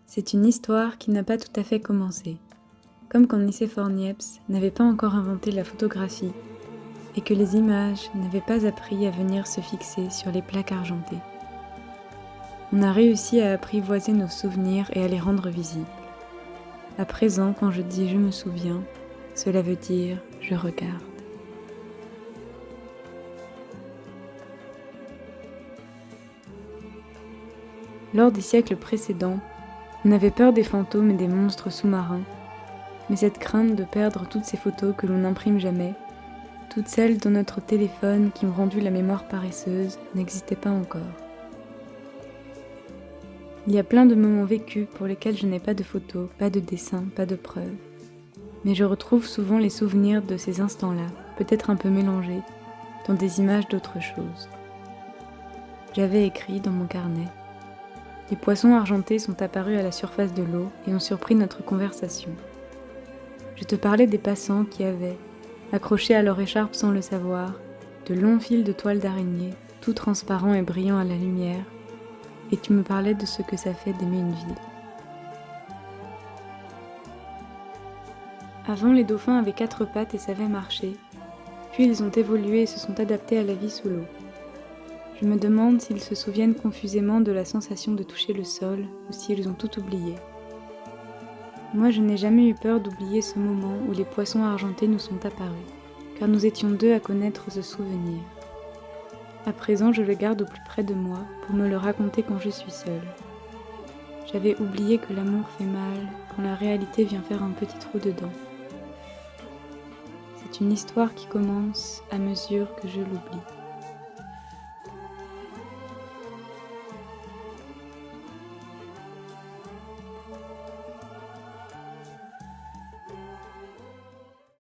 C'est une histoire qui n'a pas tout à fait commencé. Comme quand Nicéphore Niepce n'avait pas encore inventé la photographie et que les images n'avaient pas appris à venir se fixer sur les plaques argentées. On a réussi à apprivoiser nos souvenirs et à les rendre visibles. À présent, quand je dis « je me souviens », cela veut dire « je regarde ». Lors des siècles précédents, on avait peur des fantômes et des monstres sous-marins, mais cette crainte de perdre toutes ces photos que l'on n'imprime jamais, toutes celles dans notre téléphone qui ont rendu la mémoire paresseuse, n'existait pas encore. Il y a plein de moments vécus pour lesquels je n'ai pas de photos, pas de dessins, pas de preuves. Mais je retrouve souvent les souvenirs de ces instants-là, peut-être un peu mélangés, dans des images d'autre chose. J'avais écrit dans mon carnet. Les poissons argentés sont apparus à la surface de l'eau et ont surpris notre conversation. Je te parlais des passants qui avaient, accrochés à leur écharpe sans le savoir, de longs fils de toile d'araignée, tout transparents et brillants à la lumière, et tu me parlais de ce que ça fait d'aimer une ville. Avant, les dauphins avaient 4 pattes et savaient marcher, puis ils ont évolué et se sont adaptés à la vie sous l'eau. Je me demande s'ils se souviennent confusément de la sensation de toucher le sol ou s'ils ont tout oublié. Moi, je n'ai jamais eu peur d'oublier ce moment où les poissons argentés nous sont apparus, car nous étions 2 à connaître ce souvenir. À présent, je le garde au plus près de moi pour me le raconter quand je suis seule. J'avais oublié que l'amour fait mal quand la réalité vient faire un petit trou dedans. C'est une histoire qui commence à mesure que je l'oublie.